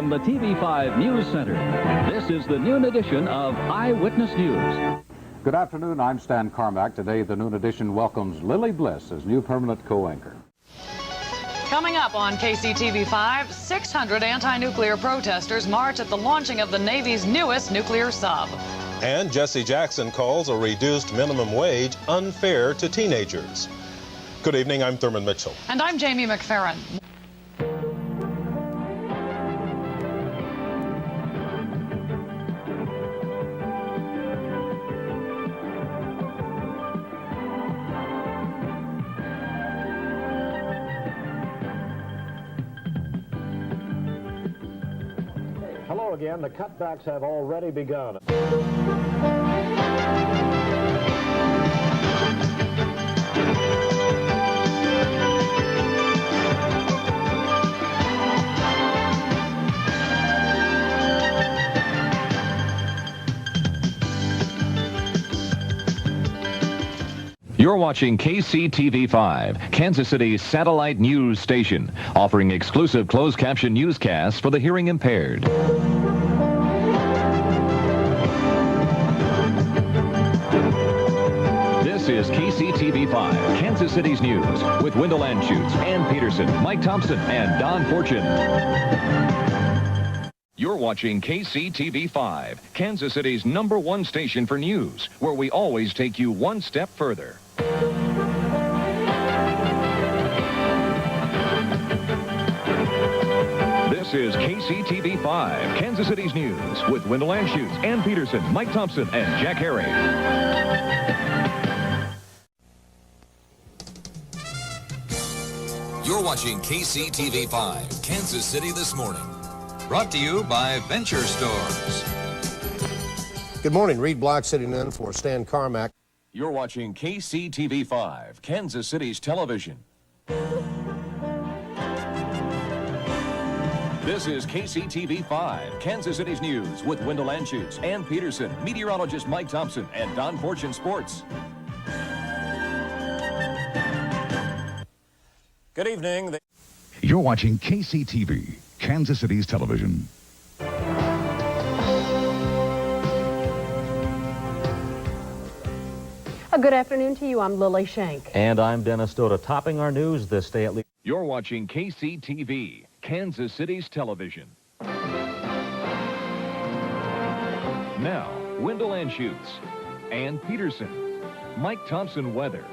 From the TV5 News Center, this is the noon edition of Eyewitness News. Good afternoon, I'm Stan Carmack. Today, the noon edition welcomes Lily Bliss as new permanent co-anchor. Coming up on KCTV5, 600 anti-nuclear protesters march at the launching of the Navy's newest nuclear sub. And Jesse Jackson calls a reduced minimum wage unfair to teenagers. Good evening, I'm Thurman Mitchell. And I'm Jamie McFerrin. Hello again. The cutbacks have already begun. You're watching KCTV5, Kansas City's satellite news station, offering exclusive closed caption newscasts for the hearing impaired. This is KCTV5, Kansas City's news, with Wendell Anschutz, Ann Peterson, Mike Thompson, and Don Fortune. You're watching KCTV5, Kansas City's #1 station for news, where we always take you one step further. This is KCTV5, Kansas City's news, with Wendell Anschutz, Ann Peterson, Mike Thompson, and Jack Harry. You're watching KCTV5, Kansas City This Morning. Brought to you by Venture Stores. Good morning. Reed Block sitting in for Stan Carmack. You're watching KCTV5, Kansas City's television. This is KCTV5, Kansas City's news, with Wendell Anschutz, Ann Peterson, meteorologist Mike Thompson, and Don Fortune Sports. Good evening. You're watching KCTV, Kansas City's television. A good afternoon to you. I'm Lily Shank. And I'm Dennis Stoda. Topping our news this day at least. You're watching KCTV, Kansas City's television. Now, Wendell Anschutz, Ann Peterson, Mike Thompson weather,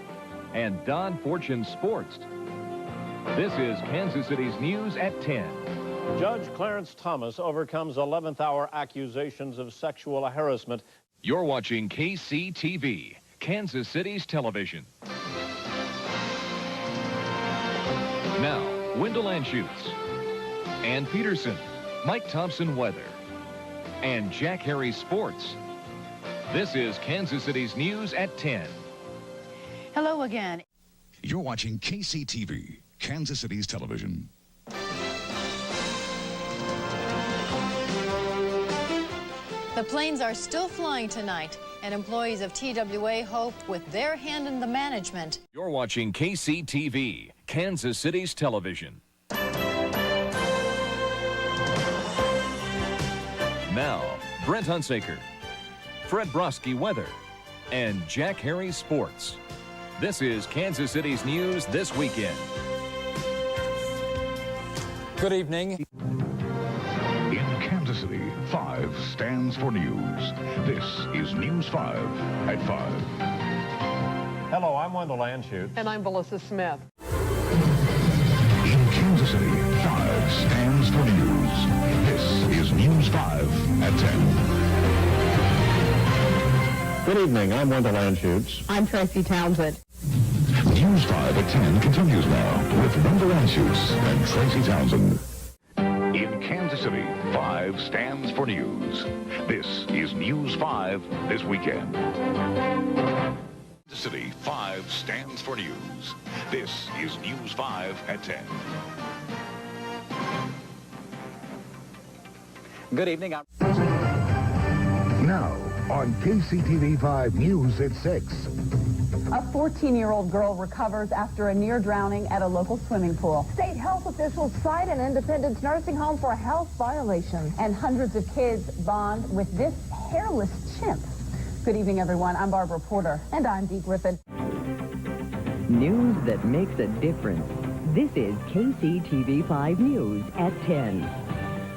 and Don Fortune sports. This is Kansas City's news at 10. Judge Clarence Thomas overcomes 11th hour accusations of sexual harassment. You're watching KCTV, Kansas City's television. Now, Wendell Anschutz, Ann Peterson, Mike Thompson weather, and Jack Harry sports. This is Kansas City's news at 10. Hello again. You're watching KCTV, Kansas City's television. The planes are still flying tonight, and employees of TWA hope with their hand in the management. You're watching KCTV, Kansas City's television. Now, Brent Hunsaker, Fred Broski weather, and Jack Harry sports. This is Kansas City's news this weekend. Good evening. In Kansas City, 5 stands for news. This is News 5 at 5. Hello, I'm Wendell Anschutz. And I'm Melissa Smith. In Kansas City, 5 stands for news. This is News 5 at 10. Good evening. I'm Wendell Anschutz. I'm Tracy Townsend. News 5 at 10 continues now with Wendell Anschutz and Tracy Townsend. In Kansas City, 5 stands for news. This is News 5 this weekend. Kansas City, 5 stands for news. This is News 5 at 10. Good evening. Now, on KCTV5 News at 6. A 14-year-old girl recovers after a near drowning at a local swimming pool. State health officials cite an Independence nursing home for a health violation. And hundreds of kids bond with this hairless chimp. Good evening, everyone. I'm Barbara Porter. And I'm Dee Griffin. News that makes a difference. This is KCTV5 News at 10.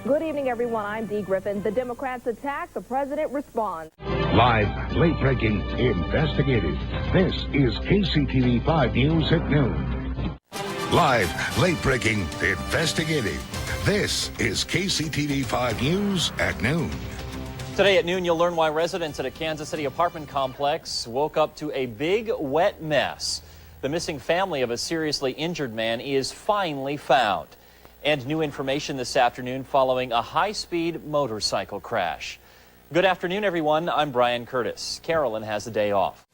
Good evening, everyone. I'm Dee Griffin. The Democrats attack, the president responds. Live, late-breaking, investigative. This is KCTV5 News at noon. Live, late-breaking, investigative. This is KCTV5 News at noon. Today at noon, you'll learn why residents at a Kansas City apartment complex woke up to a big, wet mess. The missing family of a seriously injured man is finally found. And new information this afternoon following a high-speed motorcycle crash. Good afternoon, everyone. I'm Brian Curtis. Carolyn has the day off.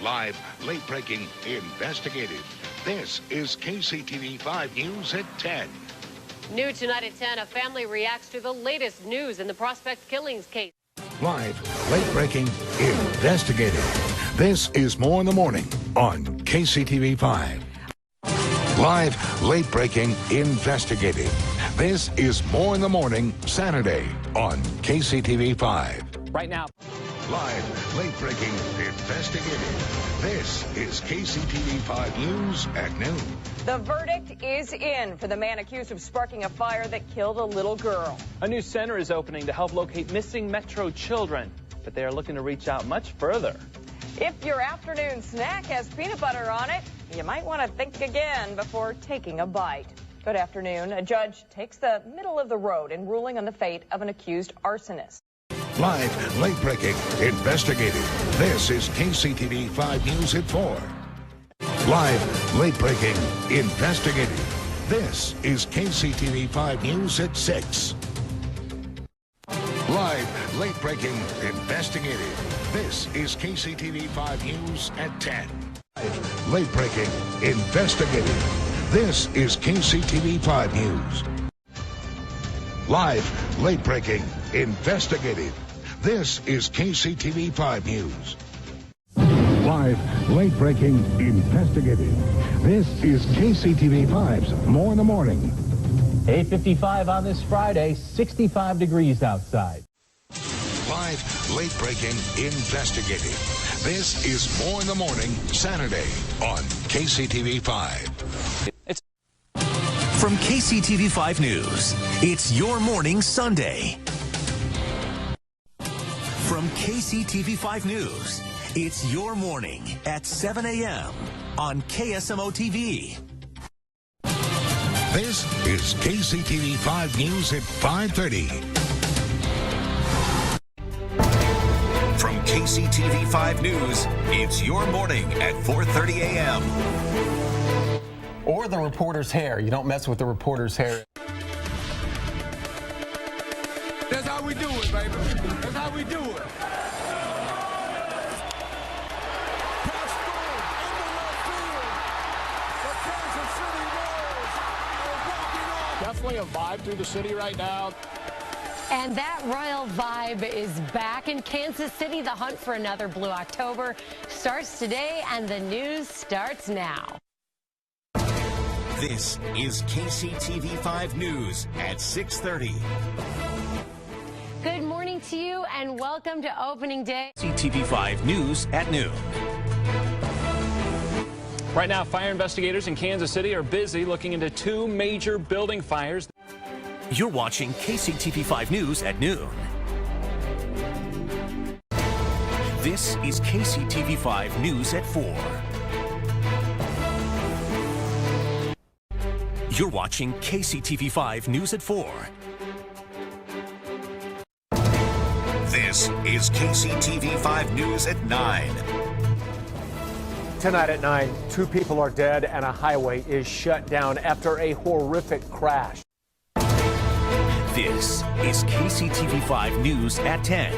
Live, late-breaking, investigative. This is KCTV5 News at 10. New tonight at 10, a family reacts to the latest news in the Prospect killings case. Live, late-breaking, investigative. This is More in the Morning on KCTV5. Live, late-breaking, investigative. This is More in the Morning, Saturday on KCTV5. Right now. Live, late-breaking, investigative. This is KCTV5 News at noon. The verdict is in for the man accused of sparking a fire that killed a little girl. A new center is opening to help locate missing Metro children, but they are looking to reach out much further. If your afternoon snack has peanut butter on it, you might want to think again before taking a bite. Good afternoon. A judge takes the middle of the road in ruling on the fate of an accused arsonist. Live, late-breaking, investigative. This is KCTV5 News at 4. Live, late-breaking, investigative. This is KCTV5 News at 6. Live, late-breaking, investigative. This is KCTV5 News at 10. Late-breaking, investigative. This is KCTV5 News. Live, late-breaking, investigative. This is KCTV5 News. Live, late-breaking, investigative. This is KCTV5's More in the Morning. 8:55 on this Friday, 65 degrees outside. Live, late-breaking, investigative. This is More in the Morning, Saturday on KCTV5. From KCTV5 News, it's Your Morning Sunday. From KCTV5 News, it's Your Morning at 7 a.m. on KSMO TV. This is KCTV5 News at 5:30. From KCTV5 News, it's Your Morning at 4:30 a.m. Or the reporter's hair. You don't mess with the reporter's hair. That's how we do it, baby. That's how we do it. Definitely a vibe through the city right now. And that royal vibe is back in Kansas City. The hunt for another Blue October starts today, and the news starts now. This is KCTV5 News at 6:30. Good morning to you, and welcome to opening day. KCTV5 News at noon. Right now, fire investigators in Kansas City are busy looking into two major building fires. You're watching KCTV5 News at noon. This is KCTV5 News at 4. You're watching KCTV5 News at 4. This is KCTV5 News at 9. Tonight at 9, 2 people are dead and a highway is shut down after a horrific crash. This is KCTV5 News at 10.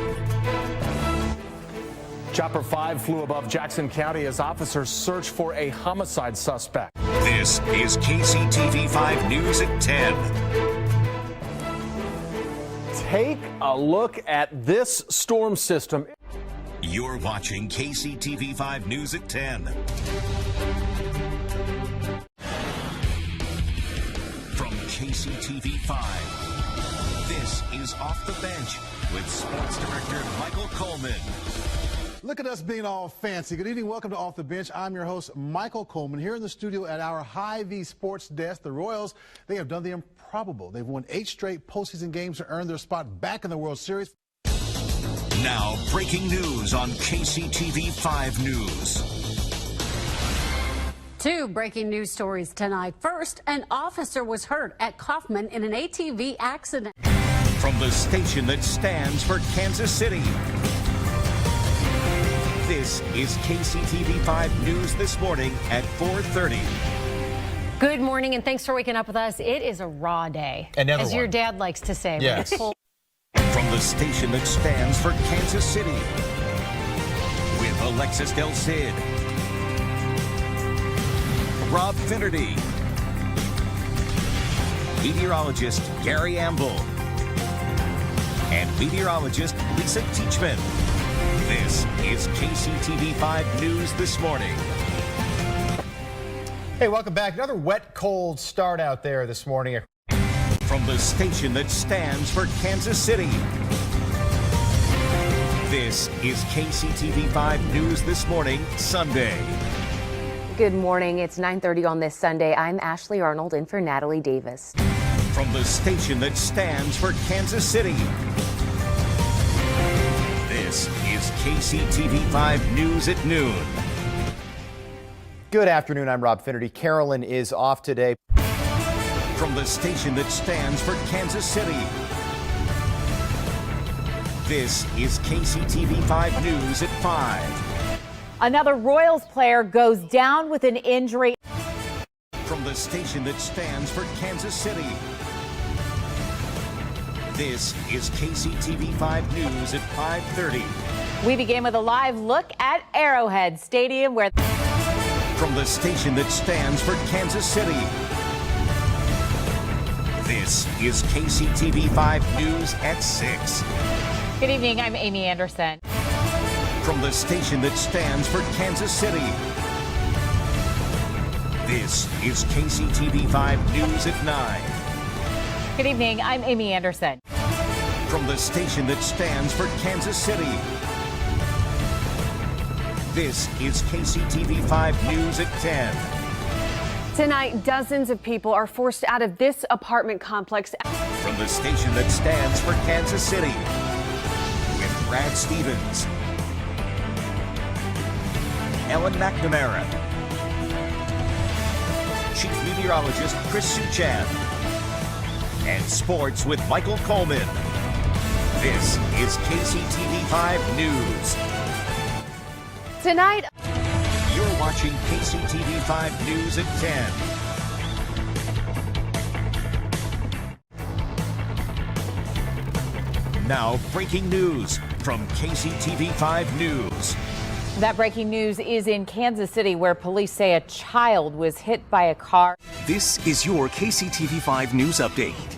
Chopper 5 flew above Jackson County as officers search for a homicide suspect. This is KCTV5 News at 10. Take a look at this storm system. You're watching KCTV5 News at 10. From KCTV5, this is Off the Bench with Sports Director Michael Coleman. Look at us being all fancy. Good evening. Welcome to Off the Bench. I'm your host, Michael Coleman, here in the studio at our Hy-Vee Sports Desk. The Royals, they have done the improbable. They've won 8 straight postseason games to earn their spot back in the World Series. Now, breaking news on KCTV5 News. 2 breaking news stories tonight. First, an officer was hurt at Kaufman in an ATV accident. From the station that stands for Kansas City, this is KCTV5 News this morning at 4:30. Good morning, and thanks for waking up with us. It is a raw day, Another as your one. dad likes to say. Yes. From the station that stands for Kansas City, with Alexis Del Cid, Rob Finnerty, meteorologist Gary Amble, and meteorologist Lisa Teachman. This is KCTV5 News this morning. Hey, welcome back. Another wet, cold start out there this morning. From the station that stands for Kansas City, this is KCTV5 News this morning, Sunday. Good morning. It's 9:30 on this Sunday. I'm Ashley Arnold in for Natalie Davis. From the station that stands for Kansas City, this is KCTV5 News at noon. Good afternoon. I'm Rob Finnerty. Carolyn is off today. From the station that stands for Kansas City, this is KCTV5 News at 5. Another Royals player goes down with an injury. From the station that stands for Kansas City, this is KCTV5 News at 5:30. We begin with a live look at Arrowhead Stadium, where from the station that stands for Kansas City, this is KCTV5 News at 6. Good evening, I'm Amy Anderson. From the station that stands for Kansas City, this is KCTV5 News at 9. Good evening, I'm Amy Anderson. From the station that stands for Kansas City, this is KCTV5 News at 10. Tonight, dozens of people are forced out of this apartment complex. From the station that stands for Kansas City, with Brad Stevens, Ellen McNamara, Chief Meteorologist Chris Suchan, and sports with Michael Coleman. This is KCTV5 News. Tonight, you're watching KCTV5 News at 10. Now, breaking news from KCTV5 News. That breaking news is in Kansas City, where police say a child was hit by a car. This is your KCTV5 News Update.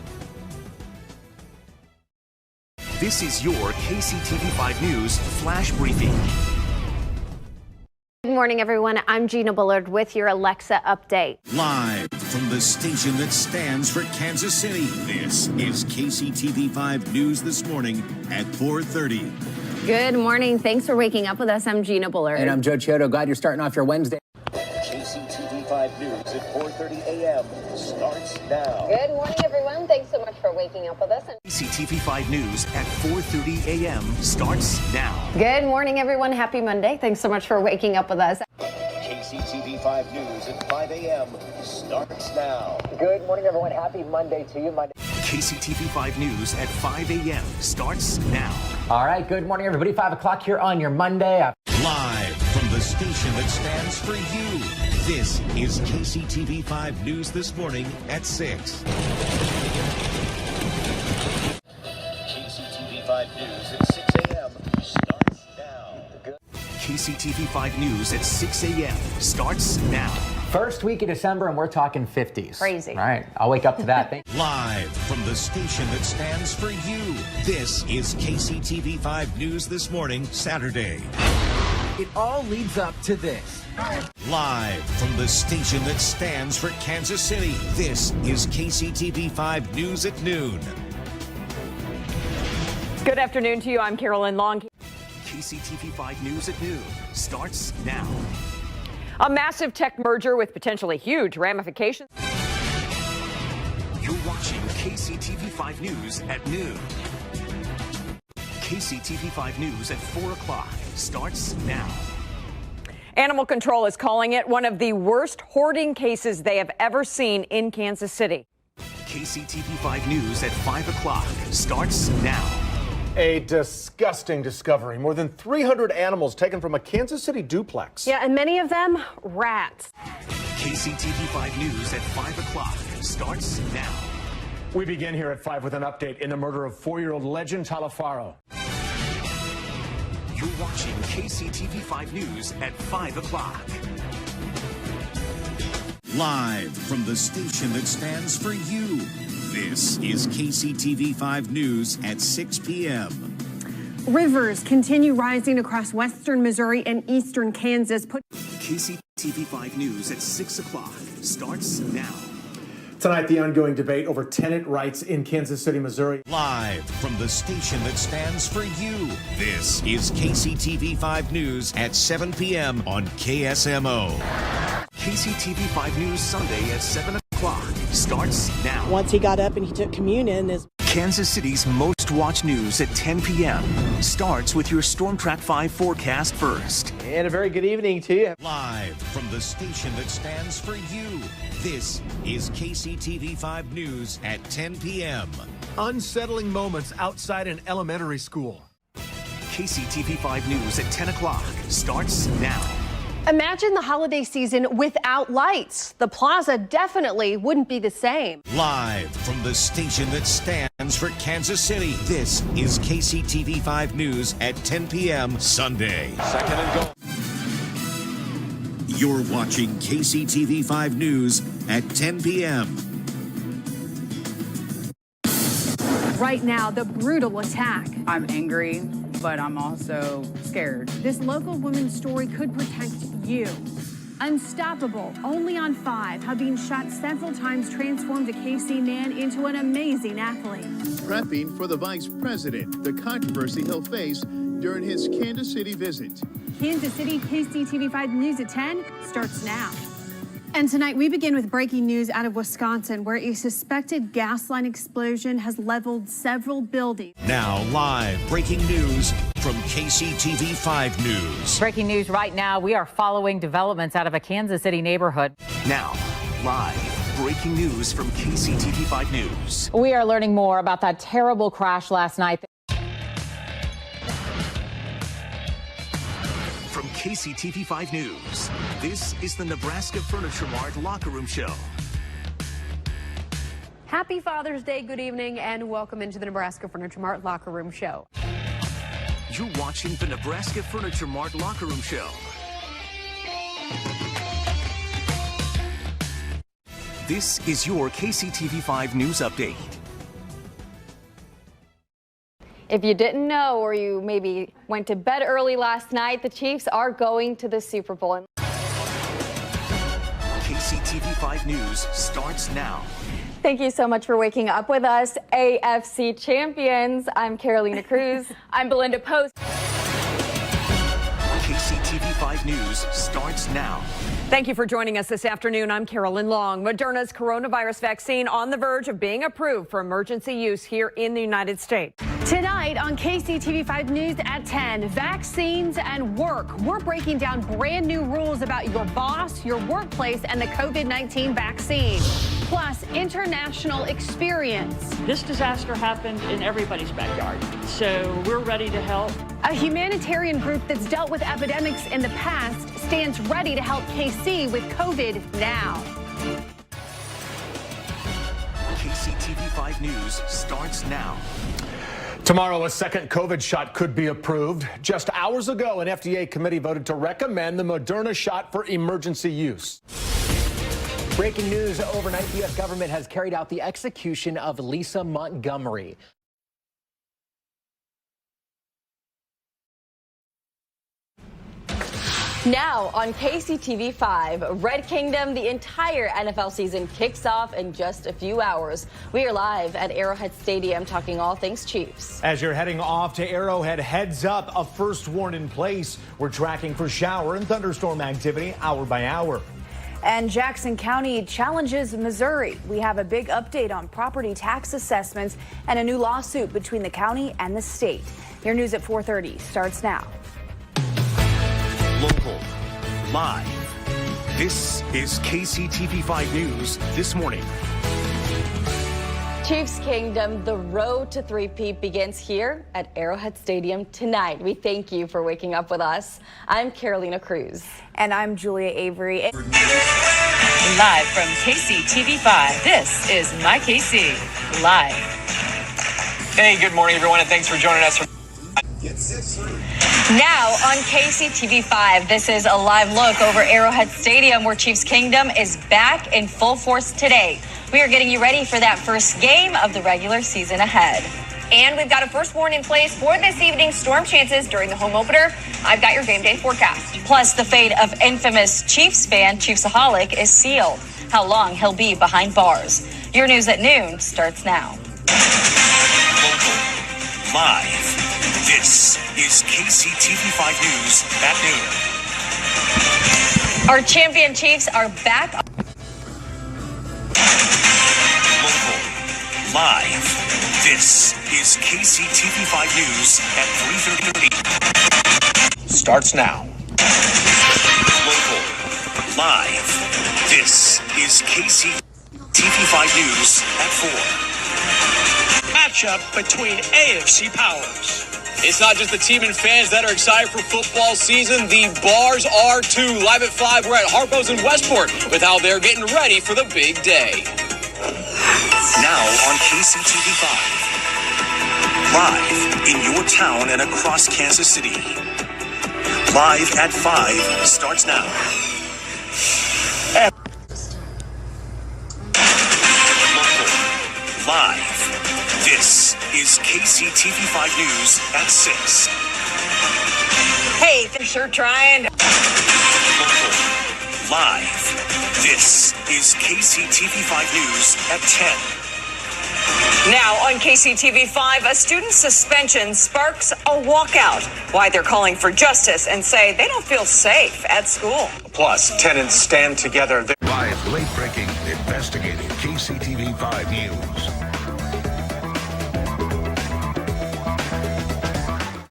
This is your KCTV5 News Flash Briefing. good morning, everyone. I'm Gina Bullard with your Alexa update. Live from the station that stands for Kansas City, this is KCTV5 News this morning at 4:30. Good morning. Thanks for waking up with us. I'm Gina Bullard. And I'm Joe Chiodo. Glad you're starting off your Wednesday. KCTV5 News at 4:30 a.m. starts now. Good morning, everyone. Thanks so much for waking up with us. KCTV5 News at 4:30 a.m. starts now. Good morning, everyone. Happy Monday. Thanks so much for waking up with us. KCTV5 News at 5 a.m. starts now. Good morning, everyone. Happy Monday to you. KCTV5 News at 5 a.m. starts now. All right. Good morning, everybody. 5 o'clock here on your Monday. Live from the station that stands for you. This is KCTV5 News this morning at 6. KCTV5 News at 6 a.m. starts now. KCTV5 News at 6 a.m. starts now. First week of December, and we're talking 50s. Crazy. All right, I'll wake up to that. Live from the station that stands for you. This is KCTV5 News This Morning, Saturday. It all leads up to this. Live from the station that stands for Kansas City. This is KCTV5 News at noon. Good afternoon to you. I'm Carolyn Long. KCTV5 News at noon starts now. A massive tech merger with potentially huge ramifications. You're watching KCTV5 News at noon. KCTV5 News at 4 o'clock starts now. Animal Control is calling it one of the worst hoarding cases they have ever seen in Kansas City. KCTV5 News at 5 o'clock starts now. A disgusting discovery. More than 300 animals taken from a Kansas City duplex. Yeah, and many of them rats. KCTV5 News at 5 o'clock starts now. We begin here at 5 with an update in the murder of 4-year-old Legend Talafaro. You're watching KCTV5 News at 5 o'clock. Live from the station that stands for you. This is KCTV5 News at 6 p.m. Rivers continue rising across western Missouri and eastern Kansas. KCTV5 News at 6 o'clock starts now. Tonight, the ongoing debate over tenant rights in Kansas City, Missouri. Live from the station that stands for you. This is KCTV5 News at 7 p.m. on KSMO. KCTV5 News Sunday at 7 o'clock starts now. Once he got up and he took communion, Kansas City's most watched news at 10 p.m. starts with your Storm Track 5 forecast first. And a very good evening to you. Live from the station that stands for you. This is KCTV5 News at 10 p.m. Unsettling moments outside an elementary school. KCTV5 News at 10 o'clock starts now. Imagine the holiday season without lights. The plaza definitely wouldn't be the same. Live from the station that stands for Kansas City. This is KCTV5 News at 10 p.m. Sunday. Second and goal. You're watching KCTV5 News at 10 p.m. Right now, the brutal attack. I'm angry, but I'm also scared. This local woman's story could protect you. Unstoppable, only on 5, how being shot several times transformed a KC man into an amazing athlete. Prepping for the vice president, the controversy he'll face during his Kansas City visit. Kansas City KCTV5 News at 10 starts now. And tonight we begin with breaking news out of Wisconsin, where a suspected gas line explosion has leveled several buildings. Now live breaking news from KCTV5 News. Breaking news right now. We are following developments out of a Kansas City neighborhood. Now, live breaking news from KCTV5 News. We are learning more about that terrible crash last night. From KCTV5 News, this is the Nebraska Furniture Mart Locker Room Show. Happy Father's Day, good evening, and welcome into the Nebraska Furniture Mart Locker Room Show. You're watching the Nebraska Furniture Mart Locker Room Show. This is your KCTV5 News Update. If you didn't know, or you maybe went to bed early last night, the Chiefs are going to the Super Bowl. KCTV5 News starts now. Thank you so much for waking up with us, AFC champions. I'm Carolina Cruz. I'm Belinda Post. KCTV5 News starts now. Thank you for joining us this afternoon. I'm Carolyn Long. Moderna's coronavirus vaccine on the verge of being approved for emergency use here in the United States. Tonight on KCTV5 News at 10, vaccines and work. We're breaking down brand new rules about your boss, your workplace, and the COVID-19 vaccine. Plus, international experience. This disaster happened in everybody's backyard, so we're ready to help. A humanitarian group that's dealt with epidemics in the past stands ready to help KC with COVID now. KCTV5 News starts now. Tomorrow, a second COVID shot could be approved. Just hours ago, an FDA committee voted to recommend the Moderna shot for emergency use. Breaking news overnight, the U.S. government has carried out the execution of Lisa Montgomery. Now on KCTV5, Red Kingdom, the entire NFL season kicks off in just a few hours. We are live at Arrowhead Stadium talking all things Chiefs. As you're heading off to Arrowhead, heads up, a first warn in place. We're tracking for shower and thunderstorm activity hour by hour. And Jackson County challenges Missouri. We have a big update on property tax assessments and a new lawsuit between the county and the state. Your news at 4:30 starts now. Local, live. This is KCTV5 News this morning. Chiefs Kingdom, the road to three-peat begins here at Arrowhead Stadium tonight. We thank you for waking up with us. I'm Carolina Cruz. And I'm Julia Avery. Live from KCTV5, this is My KC Live. Hey, good morning, everyone, and thanks for joining us. Now on KCTV5, this is a live look over Arrowhead Stadium where Chiefs Kingdom is back in full force today. We are getting you ready for that first game of the regular season ahead. And we've got a first warn in place for this evening's storm chances during the home opener. I've got your game day forecast. Plus, the fate of infamous Chiefs fan Chiefsaholic is sealed. How long he'll be behind bars. Your news at noon starts now. Local, live. This is KCTV5 News at noon. Our champion Chiefs are back. Local, live. This is KCTV5 News at 3:30. Starts now. Local, live. This is KCTV5 News at 4. Matchup between AFC powers. It's not just the team and fans that are excited for football season. The bars are too. Live at 5, we're at Harpo's in Westport with how they're getting ready for the big day. Now on KCTV5. Live in your town and across Kansas City. Live at 5 starts now. Local, live. This is KCTV5 News at 6. Hey, they're sure trying. Local, live. This is KCTV5 News at 10. Now on KCTV5, a student suspension sparks a walkout. Why they're calling for justice and say they don't feel safe at school. Plus, tenants stand together. Live, late breaking, investigative KCTV5 News.